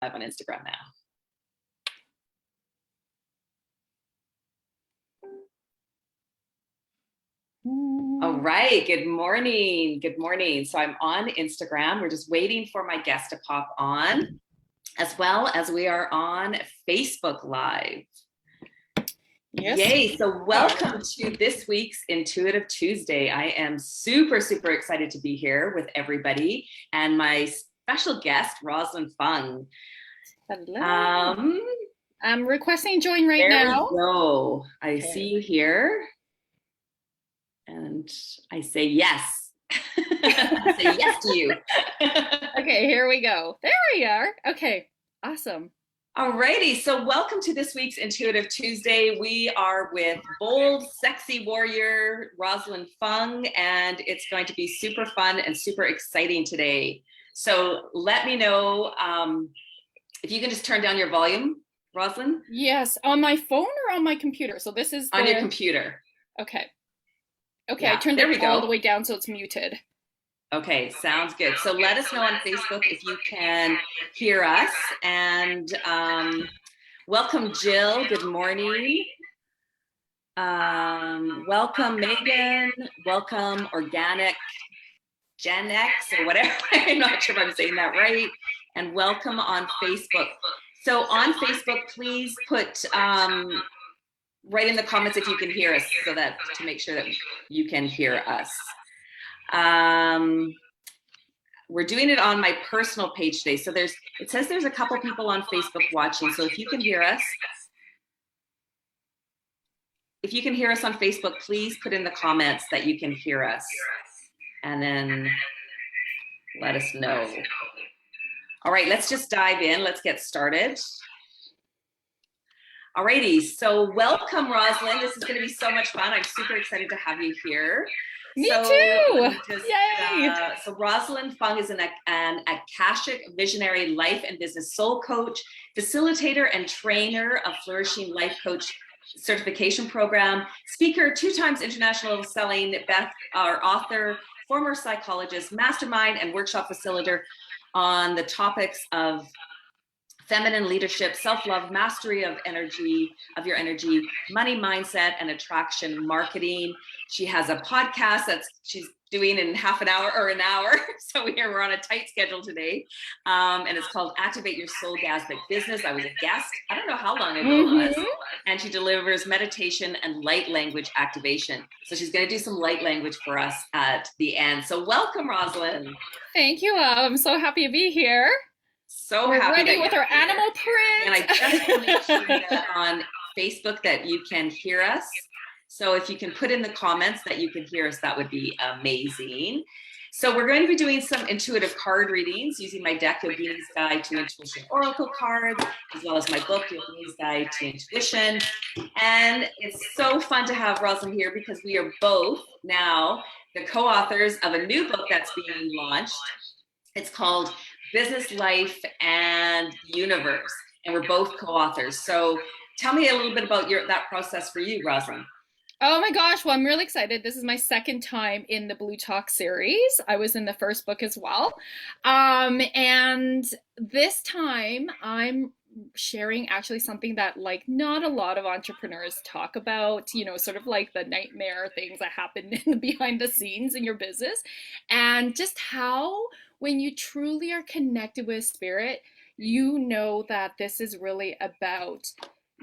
live on Instagram now. All right, good morning. Good morning. So I'm on Instagram. We're just waiting for my guest to pop on, as well as we are on Facebook Live. Yes. Yay. So welcome to this week's Intuitive Tuesday. I am super, super excited to be here with everybody and my special guest, Rosalyn Fung. Hello. I'm requesting join right now. There we go. I see you here. And I say yes. I say yes to you. Okay, here we go. There we are. Okay, awesome. Alrighty, so welcome to this week's Intuitive Tuesday. We are with bold, sexy warrior, Rosalyn Fung, and it's going to be super fun and super exciting today. So let me know if you can just turn down your volume, Rosalyn. Yes, on my phone or on my computer? So this is on your computer. Okay. Okay, yeah, I turned it all the way down so it's muted. Okay, sounds good. So let us know on Facebook if you can hear us. And welcome, Jill. Good morning. Welcome, Megan. Welcome, Organic Gen X or whatever. I'm not sure if I'm saying that right. And welcome on Facebook. So on Facebook, please put write in the comments if you can hear us, so that to make sure that you can hear us. We're doing it on my personal page today. So it says there's a couple people on Facebook watching. So if you can hear us, on Facebook, please put in the comments that you can hear us, and then let us know. All right, let's just dive in. Let's get started. Alrighty, so welcome, Rosalyn. This is going to be so much fun. I'm super excited to have you here. Me too! Yay! So Rosalyn Fung is an Akashic visionary life and business soul coach, facilitator and trainer of Flourishing Life Coach certification program, speaker, 2 times international selling author, former psychologist, mastermind, and workshop facilitator on the topics of feminine leadership, self-love, mastery of your energy, money mindset, and attraction marketing. She has a podcast that she's doing in half an hour or an hour. So we're on a tight schedule today. And it's called Activate Your Soulgasmic Business. I was a guest. I don't know how long ago it was. And she delivers meditation and light language activation. So she's going to do some light language for us at the end. So welcome, Rosalyn. Thank you. I'm so happy to be here. So we're happy ready with our animal print. And I just want to make sure that on Facebook that you can hear us. So if you can put in the comments that you can hear us, that would be amazing. So we're going to be doing some intuitive card readings using my deck, Yogini's Guide to Intuition Oracle cards, as well as my book, Yogini's Guide to Intuition. And it's so fun to have Rosalyn here because we are both now the co-authors of a new book that's being launched. It's called Business, Life, and Universe, and we're both co-authors. So tell me a little bit about that process for you, Rosalyn. Oh my gosh, well, I'm really excited. This is my second time in the Blu Talks series. I was in the first book as well. And this time I'm sharing actually something that like not a lot of entrepreneurs talk about, sort of like the nightmare things that happen in the behind the scenes in your business, and just how when you truly are connected with spirit, you know that this is really about,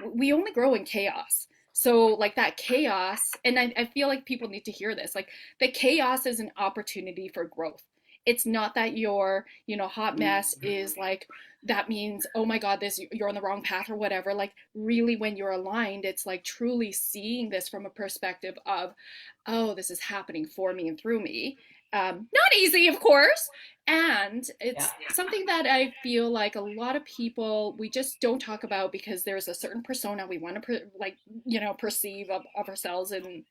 we only grow in chaos. So like that chaos, and I feel like people need to hear this, like the chaos is an opportunity for growth. It's not that your, hot mess is like, that means, oh my God, you're on the wrong path or whatever. Like really when you're aligned, it's like truly seeing this from a perspective of, oh, this is happening for me and through me. Not easy, of course. And it's something that I feel like a lot of people, we just don't talk about because there's a certain persona we want to perceive of ourselves in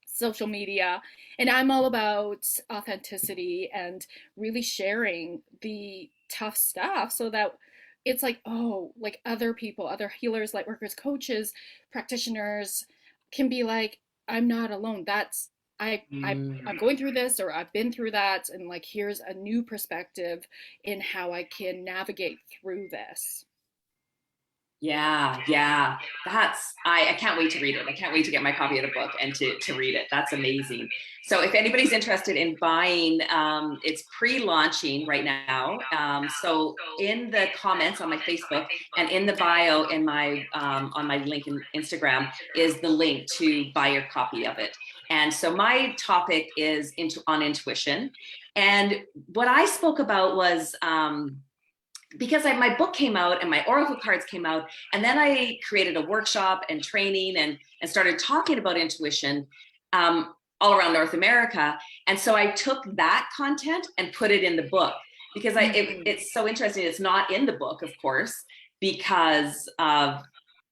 social media. And I'm all about authenticity and really sharing the tough stuff so that it's like, oh, like other people, other healers, light workers, coaches, practitioners can be like, I'm not alone. That's I'm going through this, or I've been through that, and like here's a new perspective in how I can navigate through this. Yeah. I can't wait to read it. I can't wait to get my copy of the book and to read it. That's amazing. So if anybody's interested in buying, it's pre-launching right now. So in the comments on my Facebook and in the bio in my on my link in Instagram is the link to buy your copy of it. And so my topic is on intuition. And what I spoke about was because my book came out and my oracle cards came out, and then I created a workshop and training and started talking about intuition all around North America. And so I took that content and put it in the book because it's so interesting. It's not in the book, of course, because I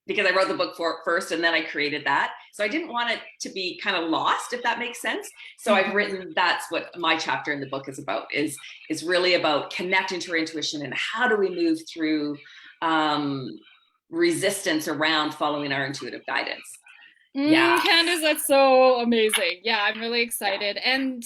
wrote the book first and then I created that. So I didn't want it to be kind of lost, if that makes sense. So I've written, that's what my chapter in the book is about, is really about connecting to our intuition and how do we move through resistance around following our intuitive guidance. Yeah. Candace, that's so amazing. Yeah, I'm really excited. And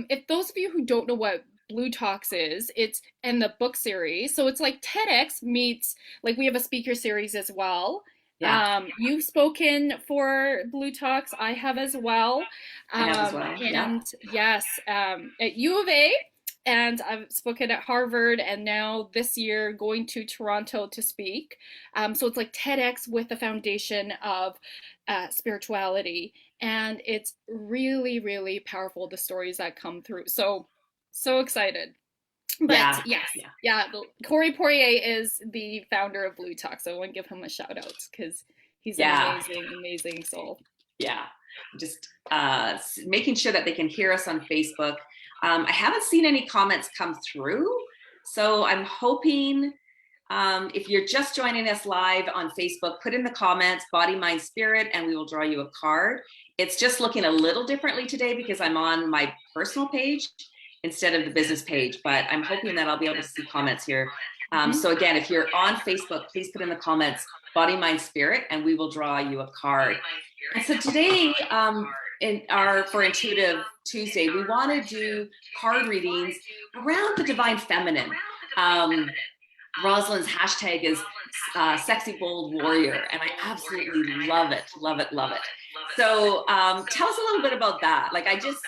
if those of you who don't know what Blu Talks is, it's in the book series. So it's like TEDx meets, like we have a speaker series as well. Yeah. You've spoken for Blu Talks. I have as well. I have as well. And yes, at U of A, and I've spoken at Harvard, and now this year going to Toronto to speak. So it's like TEDx with the foundation of spirituality, and it's really, really powerful, the stories that come through. So excited. But yeah, Corey Poirier is the founder of Blu Talk, so I want to give him a shout out because he's an amazing soul. Yeah, just making sure that they can hear us on Facebook. I haven't seen any comments come through, so I'm hoping if you're just joining us live on Facebook, put in the comments body, mind, spirit, and we will draw you a card. It's just looking a little differently today because I'm on my personal page instead of the business page, but I'm hoping that I'll be able to see comments here. So again, if you're on Facebook, please put in the comments body, mind, spirit, and we will draw you a card. And so today, for Intuitive Tuesday, we want to do card readings around the divine feminine. Rosalyn's hashtag is sexy bold warrior, and I absolutely love it. So tell us a little bit about that. Like I just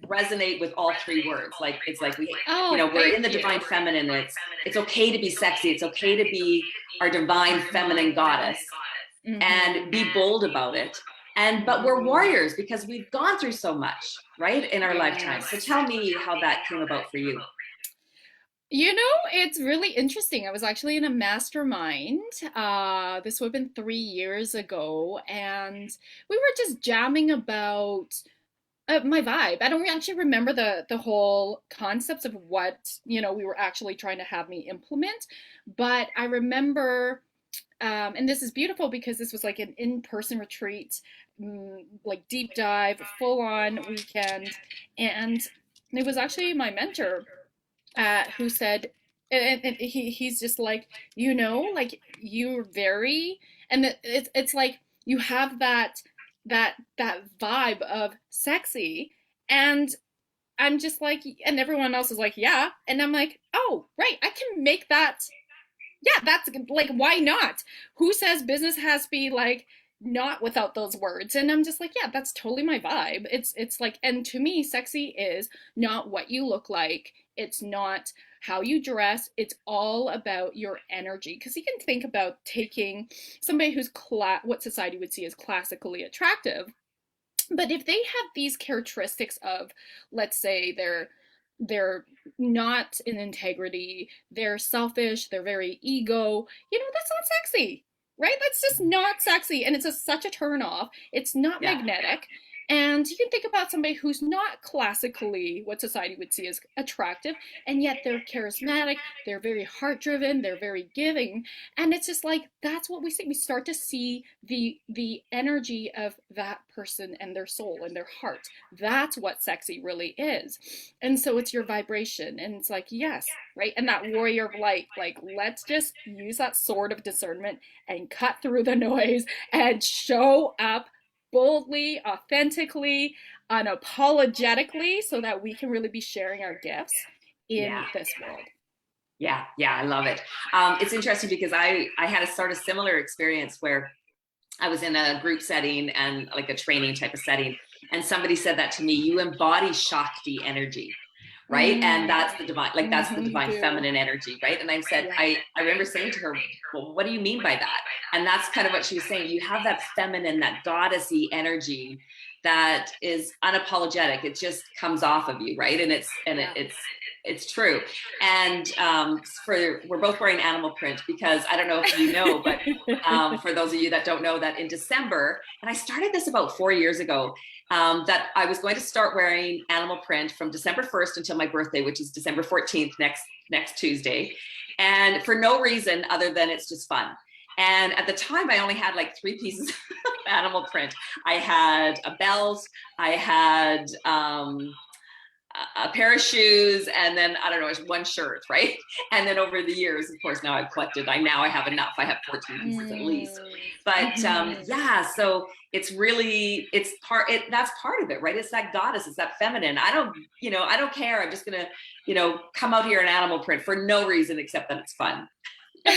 resonate with all three words. Like it's like we're in the divine feminine. It's okay to be sexy. It's okay to be our divine feminine goddess and be bold about it. But we're warriors because we've gone through so much, right, in our lifetime. So tell me how that came about for you. You know, it's really interesting. I was actually in a mastermind. This would have been 3 years ago, and we were just jamming about my vibe. I don't actually remember the whole concepts of what, we were actually trying to have me implement, but I remember, and this is beautiful because this was like an in-person retreat, like deep dive, full-on weekend, and it was actually my mentor who said, and he's just like, like you're very, and it's like you have that vibe of sexy, and I'm just like, and everyone else is like, yeah, and I'm like, oh, right, I can make that. Yeah, that's like, why not? Who says business has to be like not without those words? And I'm just like, yeah, that's totally my vibe. It's like, and to me, sexy is not what you look like. It's not how you dress. It's all about your energy. Because you can think about taking somebody who's what society would see as classically attractive, but if they have these characteristics of, let's say, they're not in integrity, they're selfish, they're very ego, that's not sexy, right? That's just not sexy, and it's such a turn off. It's not magnetic. And you can think about somebody who's not classically what society would see as attractive, and yet they're charismatic, they're very heart-driven, they're very giving, and it's just like, that's what we see. We start to see the energy of that person and their soul and their heart. That's what sexy really is. And so it's your vibration, and it's like, yes, right? And that warrior of light, like, let's just use that sword of discernment and cut through the noise and show up boldly, authentically, unapologetically so that we can really be sharing our gifts in Yeah. this world. Yeah. Yeah. I love it. It's interesting because I had a sort of similar experience where I was in a group setting and like a training type of setting. And somebody said that to me, you embody Shakti energy, right? And that's the divine, like that's the divine feminine energy, right? And I said, I remember saying to her, well, what do you mean by that? And that's kind of what she was saying. You have that feminine, that goddessy energy that is unapologetic. It just comes off of you, right? And it's true. And we're both wearing animal print because I don't know if you know, but for those of you that don't know, that in December, and I started this about 4 years ago, that I was going to start wearing animal print from December 1st until my birthday, which is December 14th, next Tuesday. And for no reason other than it's just fun. And at the time, I only had like 3 pieces of animal print. I had a belt, I had a pair of shoes, and then I don't know, one shirt, right? And then over the years, of course, now I've collected. I have enough. I have 14 pieces at least. But yeah, so it's really that's part of it, right? It's that goddess, it's that feminine. I don't care. I'm just gonna come out here in animal print for no reason except that it's fun. I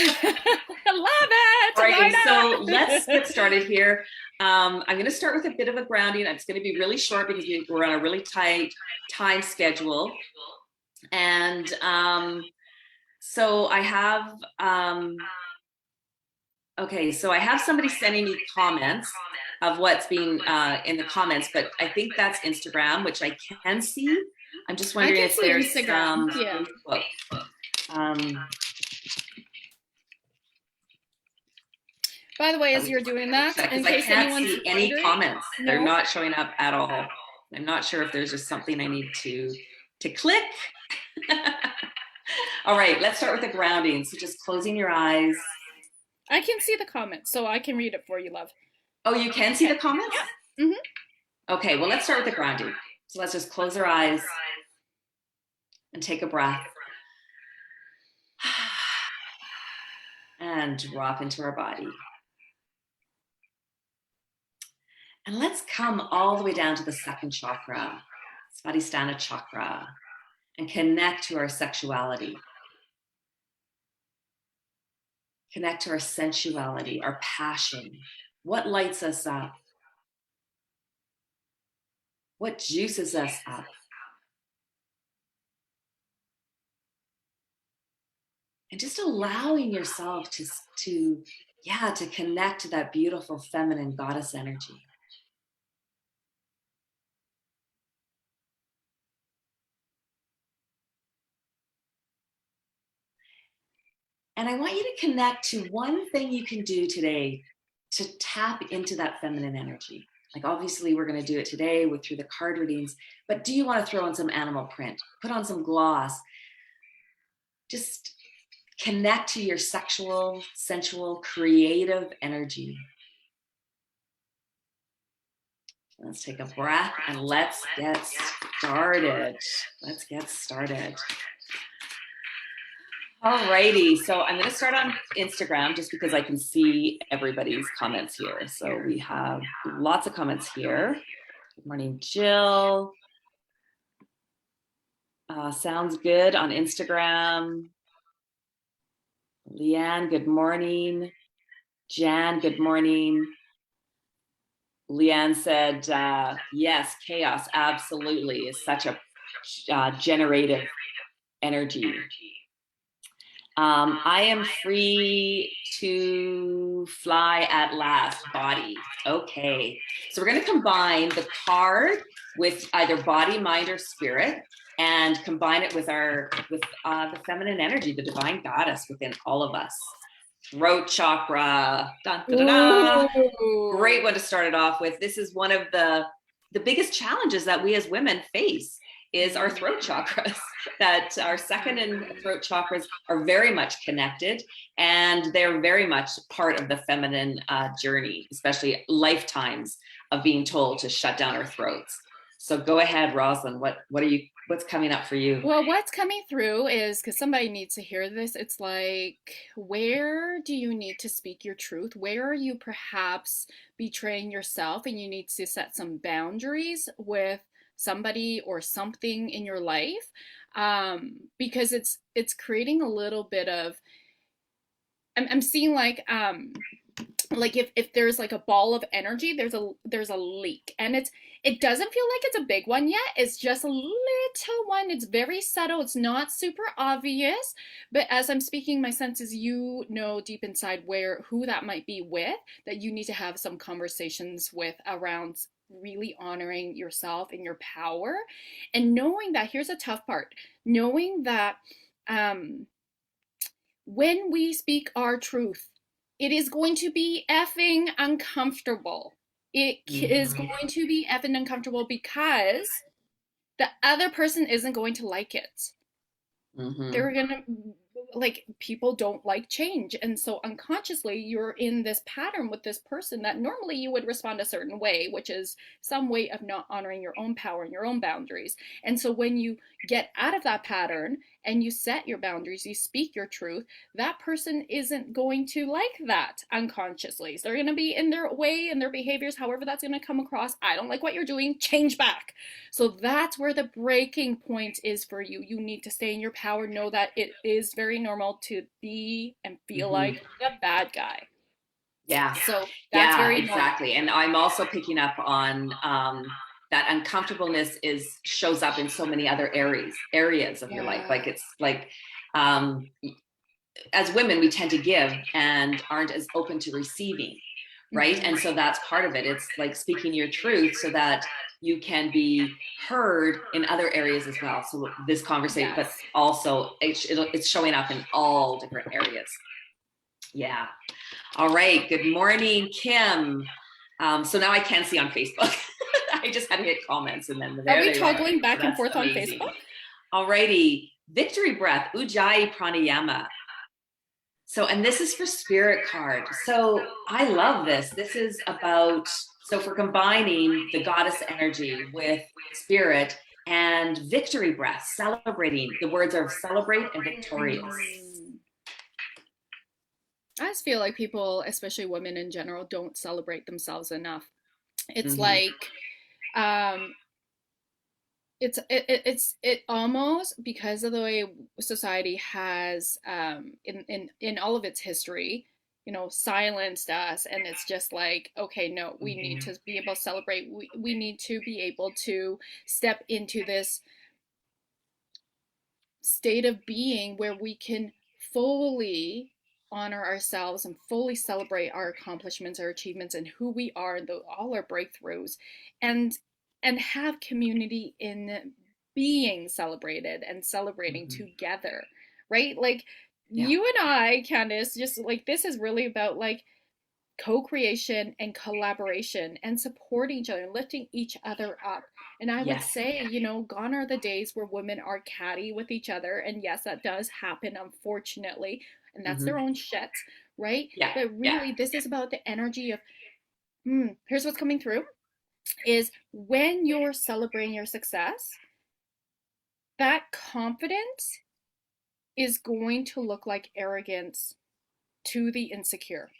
love it. All right, so let's get started here. I'm going to start with a bit of a grounding. It's going to be really short because we're on a really tight time schedule. And so I have, so I have somebody sending me comments of what's being in the comments, but I think that's Instagram, which I can see. I'm just wondering if there's Facebook. By the way, as you're doing that, in I case can't anyone's see any comments. No? They're not showing up at all. I'm not sure if there's just something I need to click. All right, let's start with the grounding. So just closing your eyes. I can see the comments, so I can read it for you, love. Oh, you can see the comments? Yeah. Okay, well, let's start with the grounding. So let's just close our eyes and take a breath. And drop into our body. And let's come all the way down to the second chakra, Svadhisthana chakra, and connect to our sexuality. Connect to our sensuality, our passion. What lights us up? What juices us up? And just allowing yourself to connect to that beautiful feminine goddess energy. And I want you to connect to one thing you can do today to tap into that feminine energy. Like obviously we're going to do it today through the card readings, but do you want to throw on some animal print, put on some gloss, just connect to your sexual, sensual, creative energy. Let's take a breath and let's get started. Alrighty, so I'm going to start on Instagram just because I can see everybody's comments here. So we have lots of comments here. Good morning, Jill. Sounds good on Instagram. Leanne, good morning. Jan, good morning. Leanne said, yes, chaos, absolutely, is such a generative energy. I am free to fly at last, body. Okay, so we're going to combine the card with either body, mind, or spirit, and combine it with the feminine energy, the divine goddess within all of us. Throat chakra. Dun, dun, dun, dun. Great one to start it off with. This is one of the biggest challenges that we as women face is our throat chakras. That our second and throat chakras are very much connected, and they're very much part of the feminine journey, especially lifetimes of being told to shut down our throats. So go ahead, Rosalyn. What are you what's coming up for you? Well, what's coming through is because somebody needs to hear this. It's like, where do you need to speak your truth? Where are you perhaps betraying yourself and you need to set some boundaries with somebody or something in your life? Because it's creating a little bit of I'm seeing like if there's like a ball of energy, there's a leak, and it doesn't feel like it's a big one yet. It's just a little one. It's very subtle. It's not super obvious, but as I'm speaking, my sense is you know deep inside who that might be with, that you need to have some conversations with around really honoring yourself and your power, and knowing that here's a tough part, knowing that um when we speak our truth, it is going to be effing uncomfortable. It is Mm-hmm. going to be effing uncomfortable because the other person isn't going to like it. Mm-hmm. They're gonna, like, people don't like change, and so unconsciously you're in this pattern with this person that normally you would respond a certain way, which is some way of not honoring your own power and your own boundaries. And so when you get out of that pattern and you set your boundaries, you speak your truth, that person isn't going to like that unconsciously. So they're going to be in their way and their behaviors, however that's going to come across. I don't like what you're doing, change back. So that's where the breaking point is for you. You need to stay in your power, know that it is very normal to be and feel Mm-hmm. like the bad guy. Yeah. So that's Yeah, very normal. exactly. And I'm also picking up on that uncomfortableness shows up in so many other areas of your life. Yeah. Like it's like um, as women, we tend to give and aren't as open to receiving, right? Mm-hmm. And so that's part of it. It's like speaking your truth so that you can be heard in other areas as well. So this conversation, but Yes. also it's showing up in all different areas. Yeah. All right. Good morning, Kim. So now I can see on Facebook. I just had to hit comments and then Are there we they are. toggling So back and that's forth on amazing. Facebook? All righty. Victory breath, Ujjayi Pranayama. So, and this is for spirit card. So I love this. This is about, so for combining the goddess energy with spirit and victory breath, celebrating. The words are celebrate and victorious. I just feel like people, especially women in general, don't celebrate themselves enough. It's Mm-hmm. like um it almost, because of the way society has in all of its history, silenced us, and it's just like, okay, no, we need Mm-hmm. to be able to celebrate. We need to be able to step into this state of being where we can fully honor ourselves and fully celebrate our accomplishments, our achievements, and who we are, and all our breakthroughs, and have community in being celebrated and celebrating Mm-hmm. together, right? Like, Yeah. you and I, Candace, just like, this is really about like co-creation and collaboration and supporting each other and lifting each other up. And I would Yes. say, gone are the days where women are catty with each other. And yes, that does happen, unfortunately, and that's Mm-hmm. their own shit, right? Yeah. But Yeah. really, this is about the energy of, here's what's coming through, is when you're celebrating your success, that confidence is going to look like arrogance to the insecure.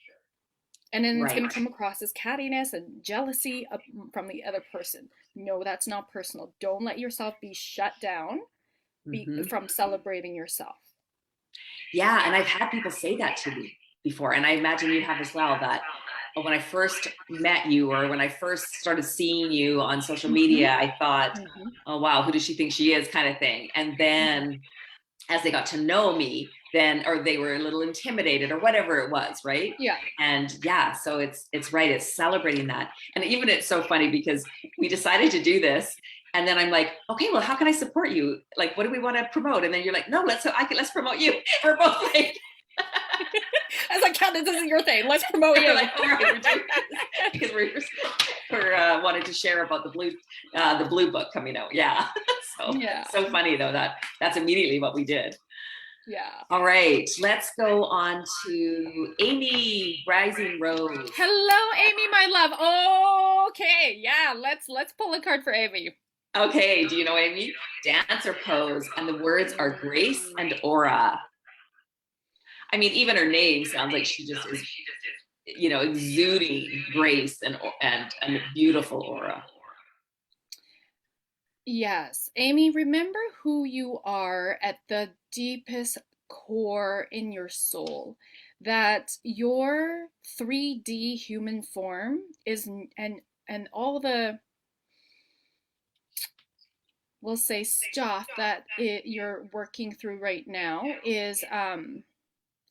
And then it's going Right. to come across as cattiness and jealousy from the other person. No, that's not personal. Don't let yourself be shut down Mm-hmm. from celebrating yourself. Yeah. And I've had people say that to me before. And I imagine you have as well, that when I first met you or when I first started seeing you on social Mm-hmm. media, I thought, Mm-hmm. oh, wow, who does she think she is, kind of thing. And then as they got to know me, then, or they were a little intimidated or whatever it was, right? Yeah. And yeah, so it's right, it's celebrating that. And even it's so funny because we decided to do this, and then I'm like, okay, well, how can I support you? Like, what do we want to promote? And then you're like, no, let's promote you. We're both like, I was like, Candace, this is your thing. Let's promote you. we're like, all right, we're doing this because we're wanted to share about the blue book coming out. Yeah. So Yeah. it's so funny though, that's immediately what we did. Yeah. All right, let's go on to Amy Rising Rose. Hello, Amy, my love. Okay, yeah, let's pull a card for Amy. Okay, do you know Amy? Dance or pose, and the words are grace and aura. I mean, even her name sounds like she just is, exuding grace and a beautiful aura. Yes, Amy, remember who you are at the deepest core in your soul. That your 3D human form is, and all the, we'll say, stuff that you're working through right now is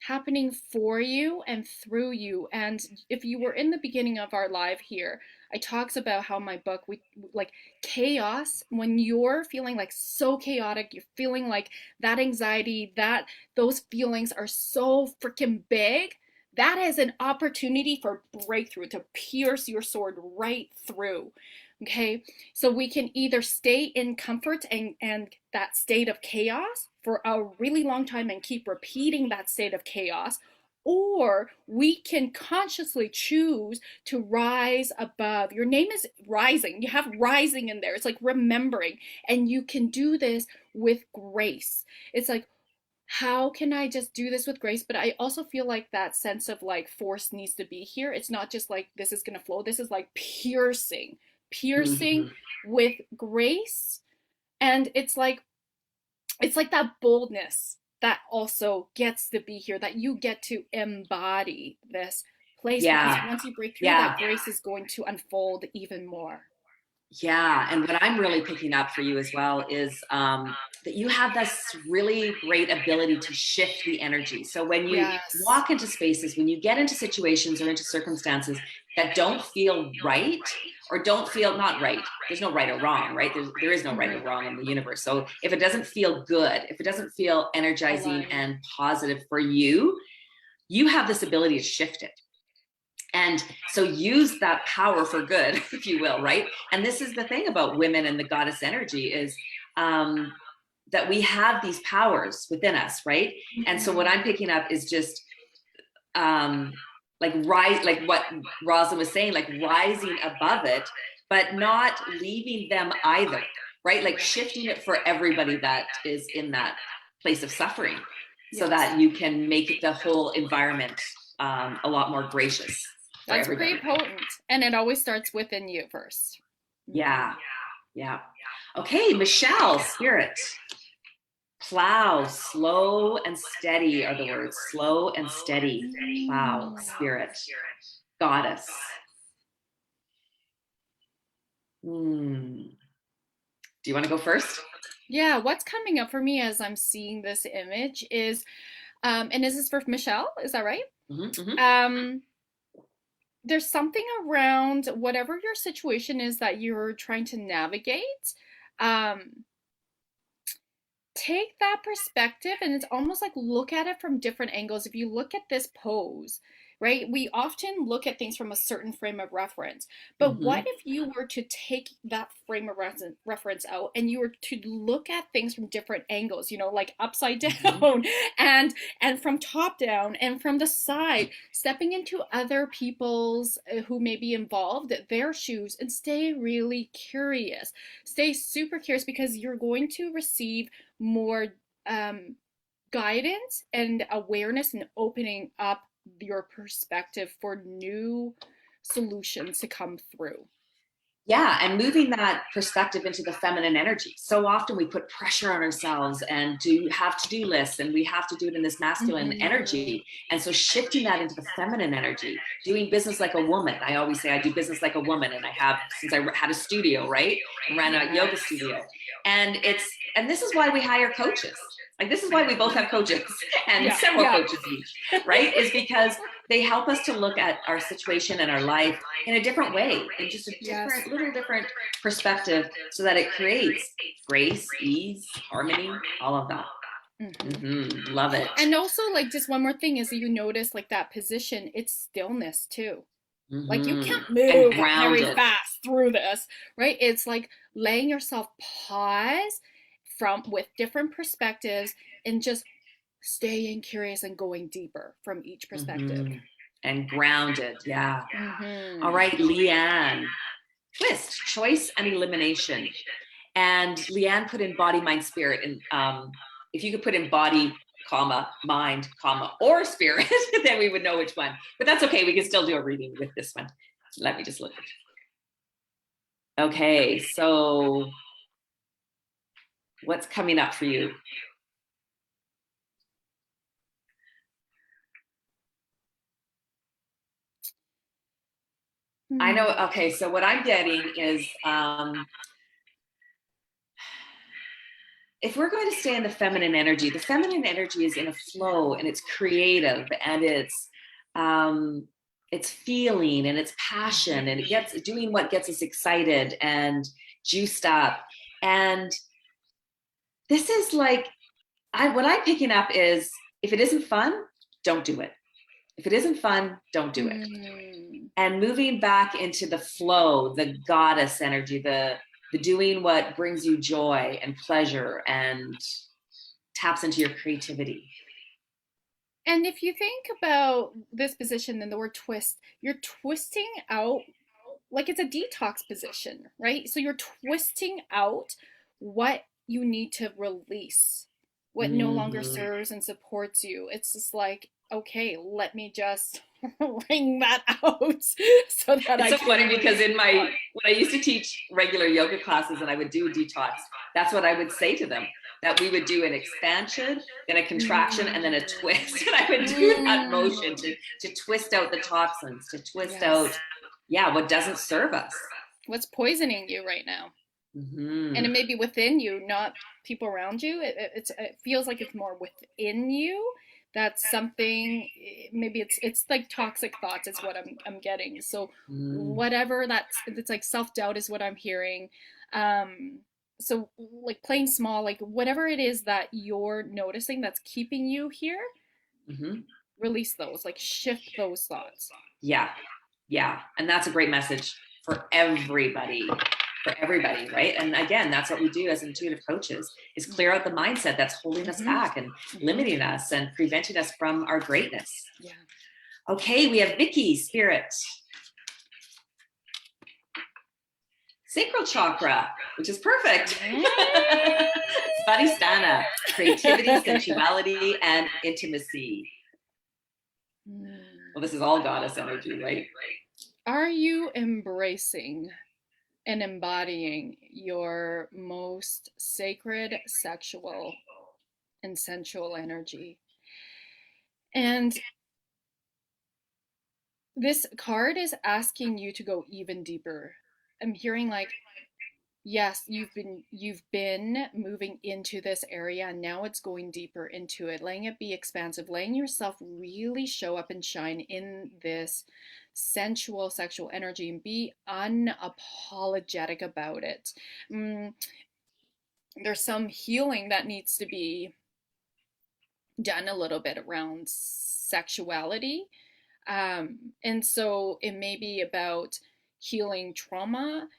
happening for you and through you. And if you were in the beginning of our live here, I talks about how my book, we like chaos, when you're feeling like so chaotic, you're feeling like that anxiety, that those feelings are so freaking big, that is an opportunity for breakthrough, to pierce your sword right through. Okay, so we can either stay in comfort and that state of chaos for a really long time and keep repeating that state of chaos, or we can consciously choose to rise above. Your name is rising. You have rising in there. It's like remembering, and you can do this with grace. It's like, how can I just do this with grace? But I also feel like that sense of like force needs to be here. It's not just like this is going to flow. This is like piercing, piercing Mhm. with grace. And it's like that boldness that also gets to be here, that you get to embody this place, because Yeah, once you break through, yeah. that grace is going to unfold even more. Yeah, and what I'm really picking up for you as well is that you have this really great ability to shift the energy. So when you Yes. walk into spaces, when you get into situations or into circumstances that don't feel right or don't feel not right, there's no right or wrong, right? There is no right or Mhm. wrong in the universe. So if it doesn't feel good, if it doesn't feel energizing Aligned. and positive for you, you have this ability to shift it. And so use that power for good, if you will, right? And this is the thing about women and the goddess energy is um, that we have these powers within us, right? And so what Mhm. I'm picking up is just like rise, like what Rosalyn was saying, like rising above it, but not leaving them either, right? Like shifting it for everybody that is in that place of suffering, so Yes. that you can make the whole environment a lot more gracious for That's everybody. pretty potent. And it always starts within you first. Yeah, yeah. Okay, Michelle, spirit. Plow, slow and steady are the words. Slow and steady. Plow, Mm. spirit, goddess. Hmm. Do you want to go first? Yeah, what's coming up for me as I'm seeing this image is, and this is for Michelle, is that right? Mm-hmm. Um, there's something around whatever your situation is that you're trying to navigate. Um, take that perspective, and it's almost like look at it from different angles. If you look at this pose, right, we often look at things from a certain frame of reference, but what Mm-hmm. if you were to take that frame of reference out and you were to look at things from different angles, like upside Mm-hmm. down and from top down and from the side, stepping into other people's who may be involved, their shoes, and stay really curious. Stay super curious, because you're going to receive more um, guidance and awareness, and opening up your perspective for new solutions to come through. Yeah, and moving that perspective into the feminine energy. So often we put pressure on ourselves and do have to-do lists, and we have to do it in this masculine Mm-hmm. energy. And so shifting that into the feminine energy, doing business like a woman. I always say I do business like a woman, and I have since I had a studio, right? And ran a yoga Yes. studio. And this is why we hire coaches. Like this is why we both have coaches and Yeah. several Yeah. coaches each, right? Is because they help us to look at our situation and our life in a different way, in just a Yes. little different perspective, so that it creates grace, ease, harmony, all of that. Mm-hmm. Love it. And also, like, just one more thing is, you notice like that position, it's stillness too. Like, you can't And move very grounded. fast through this, right? It's like letting yourself pause from with different perspectives, and just staying curious and going deeper from each perspective. And grounded. Yeah. All Mm-hmm. right, Leanne. Twist, choice and elimination. And Leanne put in body, mind, spirit. And if you could put in body, comma, mind, comma, or spirit, then we would know which one. But that's okay. We can still do a reading with this one. Let me just look. Okay, so what's coming up for you? I know, okay, so what I'm getting is if we're going to stay in the feminine energy is in a flow, and it's creative, and it's feeling, and it's passion, and it gets doing what gets us excited and juiced up. And this is like, what I'm picking up is, if it isn't fun, don't do it. If it isn't fun, don't do it. And moving back into the flow, the goddess energy, the doing what brings you joy and pleasure and taps into your creativity. And if you think about this position and the word twist, you're twisting out, like it's a detox position, right? So you're twisting out what you need to release, what no longer serves and supports you. It's just like, okay, let me just wring that out so that it's so funny, because when I used to teach regular yoga classes and I would do a detox, that's what I would say to them, that we would do an expansion, then a contraction, and then a twist. And I would do that motion to twist out the toxins, to twist out, what doesn't serve us. What's poisoning you right now. And it may be within you, not people around you. It feels like it's more within you. That's something, maybe it's like toxic thoughts is what I'm getting. So whatever it's like self-doubt is what I'm hearing. So like playing small, like whatever it is that you're noticing that's keeping you here, release those, like shift those thoughts. Yeah. And that's a great message for everybody. Right? And again, that's what we do as intuitive coaches, is clear out the mindset that's holding us back and limiting us and preventing us from our greatness. Okay, we have Vicky, spirit. Sacral chakra, which is perfect. Svadhisthana, creativity, sensuality, and intimacy. Well, this is all goddess energy, right? Are you embracing and embodying your most sacred sexual and sensual energy? And this card is asking you to go even deeper. I'm hearing like, yes, you've been moving into this area, and now it's going deeper into it, letting it be expansive, letting yourself really show up and shine in this sensual sexual energy and be unapologetic about it. There's some healing that needs to be done a little bit around sexuality. And so it may be about healing trauma.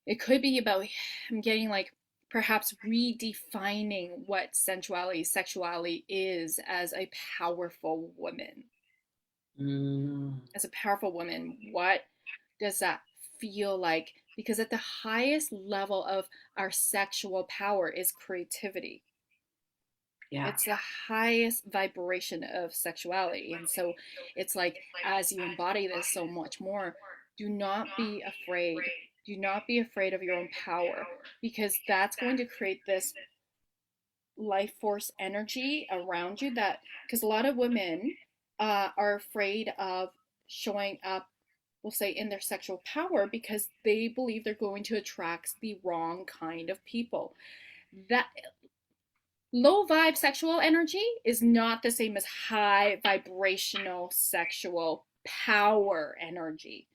It could be about, I'm getting like, perhaps redefining what sensuality, sexuality is as a powerful woman. As a powerful woman, what does that feel like? Because at the highest level of our sexual power is creativity. It's the highest vibration of sexuality. And so it's like, as you embody this so much more, do not be afraid. Do not be afraid of your own power, because that's going to create this life force energy around you, that, because a lot of women are afraid of showing up, we'll say, in their sexual power, because they believe they're going to attract the wrong kind of people. That low vibe sexual energy is not the same as high vibrational sexual power energy.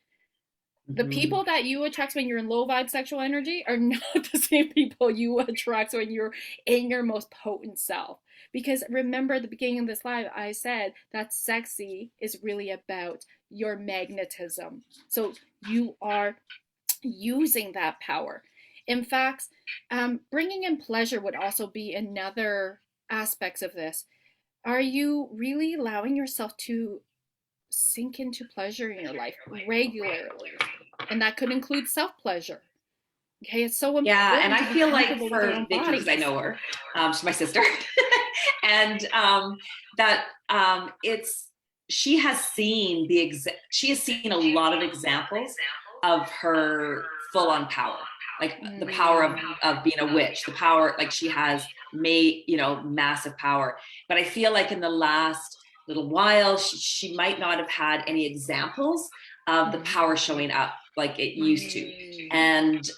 The people that you attract when you're in low vibe sexual energy are not the same people you attract when you're in your most potent self. Because remember, at the beginning of this live, I said that sexy is really about your magnetism. So you are using that power. In fact, bringing in pleasure would also be another aspect of this. Are you really allowing yourself to sink into pleasure in your life regularly? And that could include self-pleasure. Okay, it's so Yeah, and important I to be feel like comfortable with our for own Vicky, because I bodies. know her, she's my sister, and that it's she has seen she has seen a lot of examples of her full on power, like the power Mm, of being a witch, the power like she has made, you know, massive power. But I feel like in the last little while, she might not have had any examples of the mhm, power showing up like it used to, mm. and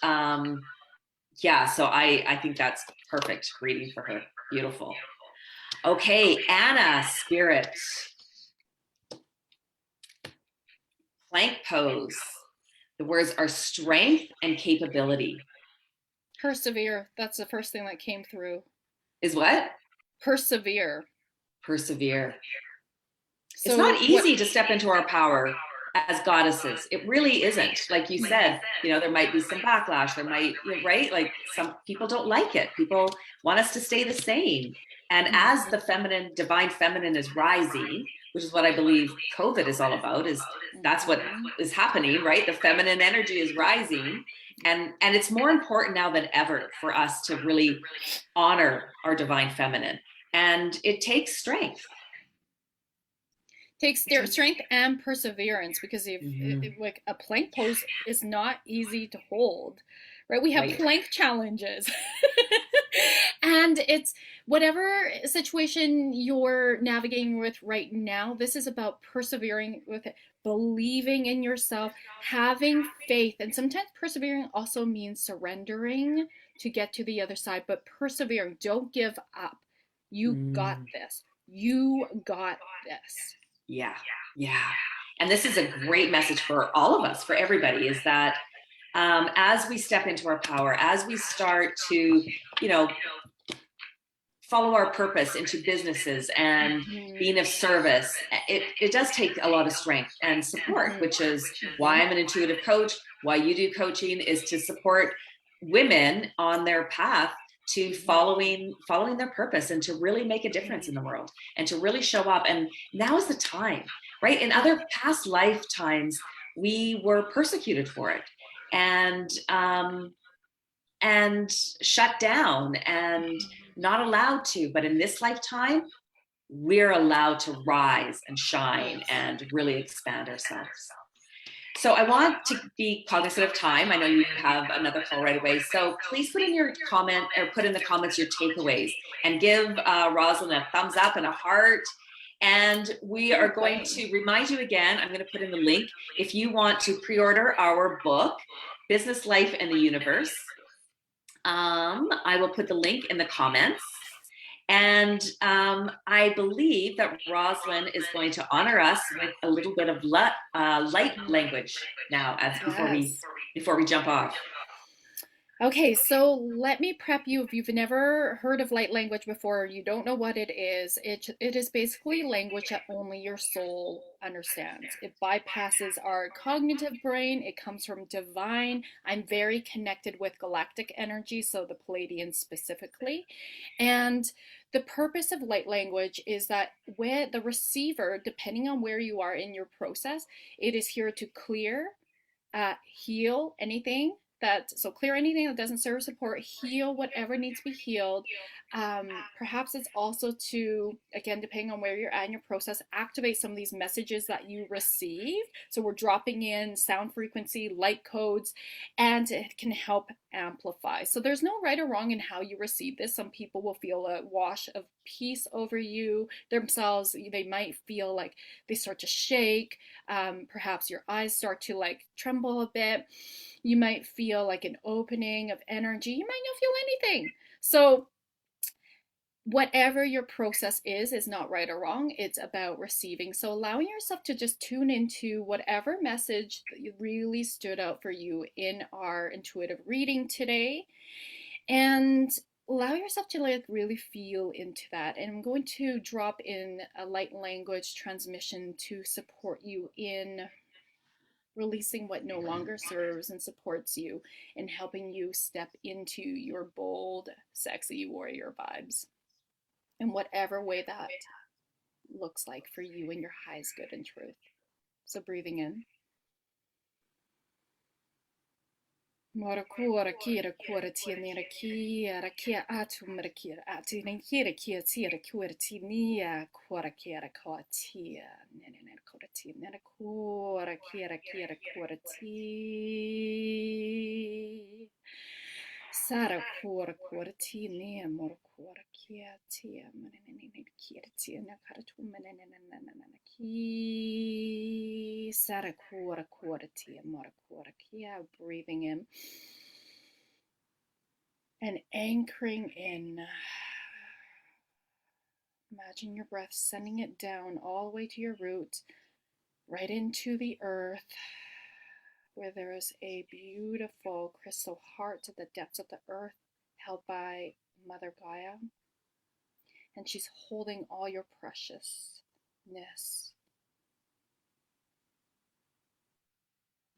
yeah, so I think that's perfect reading for her. Beautiful. Okay, Anna, spirit, plank pose. The words are strength and capability. Persevere. That's the first thing that came through. Is what? Persevere. Persevere. It's So not what? easy to step into our power as goddesses. It really isn't. Like you said, you know, there might be some backlash. There might, right? Like some people don't like it. People want us to stay the same. And as the feminine, divine feminine is rising, which is what I believe COVID is all about, is that's what Mhm. is happening, right? The feminine energy is rising. And it's more important now than ever for us to really honor our divine feminine. And it takes strength. Takes It takes, strength and perseverance, because Mhm. like a plank pose is not easy to hold, right? We have Right. plank challenges. And it's whatever situation you're navigating with right now, this is about persevering with it, believing in yourself, having faith. And sometimes persevering also means surrendering to get to the other side, but persevering, don't give up. You got Mm. this. You got this. Yeah, yeah. And this is a great message for all of us, for everybody, is that as we step into our power, as we start to, you know, follow our purpose into businesses and being of service, it does take a lot of strength and support, which is why I'm an intuitive coach, why you do coaching, is to support women on their path to following their purpose and to really make a difference in the world and to really show up. And now is the time, right? In other past lifetimes we were persecuted for it, and and shut down and not allowed to. But in this lifetime, we're allowed to rise and shine Yes. and really expand ourselves. So I want to be cognizant of time. I know you have another call right away. So please put in your comment, or put in the comments your takeaways, and give Rosalyn a thumbs up and a heart. And we are going to remind you again, I'm going to put in the link, if you want to pre-order our book, Business, Life, and the Universe. I will put the link in the comments. And I believe that Rosalyn is going to honor us with a little bit of light language now, as Yes. before we jump off. Okay, so let me prep you. If you've never heard of light language before, you don't know what it is. It is basically language that only your soul understands. It bypasses our cognitive brain. It comes from divine. I'm very connected with galactic energy, so the Palladians specifically. And the purpose of light language is that when the receiver, depending on where you are in your process, it is here to clear, heal anything so clear anything that doesn't serve support, heal whatever needs to be healed. Perhaps it's also to, again, depending on where you're at in your process, activate some of these messages that you receive. So we're dropping in sound frequency, light codes, and it can help amplify. So there's no right or wrong in how you receive this. Some people will feel a wash of peace over you themselves. They might feel like they start to shake. Perhaps your eyes start to like tremble a bit. You might feel like an opening of energy. You might not feel anything. So whatever your process is not right or wrong. It's about receiving. So allowing yourself to just tune into whatever message that really stood out for you in our intuitive reading today, and allow yourself to like really feel into that. And I'm going to drop in a light language transmission to support you in releasing what no longer serves and supports you, and helping you step into your bold, sexy warrior vibes in whatever way that looks like for you in your highest good and truth. So breathing in Morakura kira kura tianira kia kia atu marakira atu kira kia tira kura tinia kura kira katia nene kura tia nene kura kira kura ti Sara kura tinia mor kura kia tia nene kira tia na karatu nene ki Sara kura tia mor kura kia breathing in and anchoring in. Imagine your breath sending it down all the way to your root, right into the earth, where there is a beautiful crystal heart at the depths of the earth held by Mother Gaia. And she's holding all your preciousness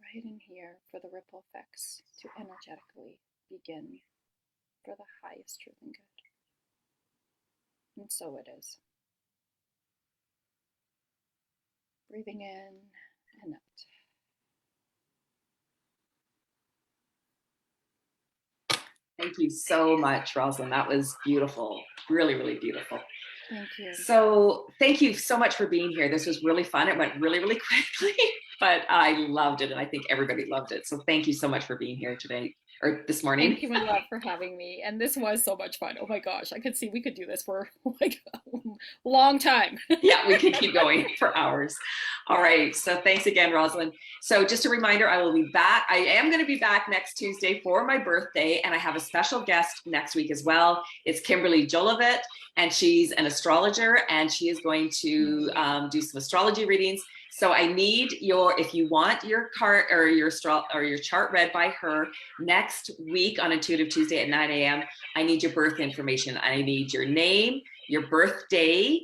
right in here for the ripple effects to energetically begin for the highest truth and good. And so it is. Breathing in and out. Thank you so much, Rosalyn. That was beautiful. Really, really beautiful. Thank you. So thank you so much for being here. This was really fun. It went really, really quickly, but I loved it. And I think everybody loved it. So thank you so much for being here today or this morning. Thank you, my love, for having me. And this was so much fun. Oh my gosh, I could see we could do this for like a long time. Yeah, we could keep going for hours. All right. So thanks again, Rosalyn. So just a reminder, I will be back. I am going to be back next Tuesday for my birthday, and I have a special guest next week as well. It's Kimberly Jolivet, and she's an astrologer, and she is going to do some astrology readings. So I need if you want your card or your chart read by her next week on Intuitive Tuesday at 9 a.m., I need your birth information. I need your name, your birthday,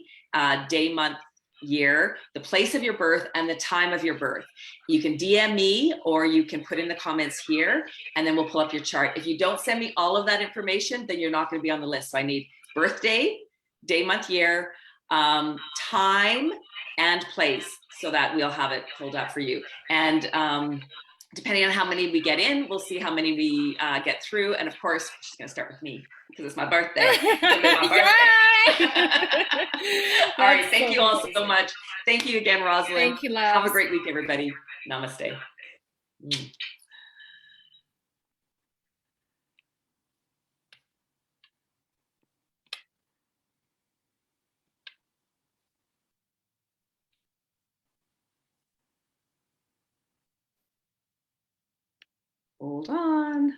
day, month, year, the place of your birth, and the time of your birth. You can DM me or you can put in the comments here, and then we'll pull up your chart. If you don't send me all of that information, then you're not going to be on the list. So I need birthday, day, month, year, time, and place, so that we'll have it pulled up for you. And depending on how many we get in, we'll see how many we get through. And of course, she's going to start with me because it's my birthday. All right. Thank you all so much. Thank you again, Rosalyn. Thank you, love. Have a great week, everybody. Namaste. Hold on.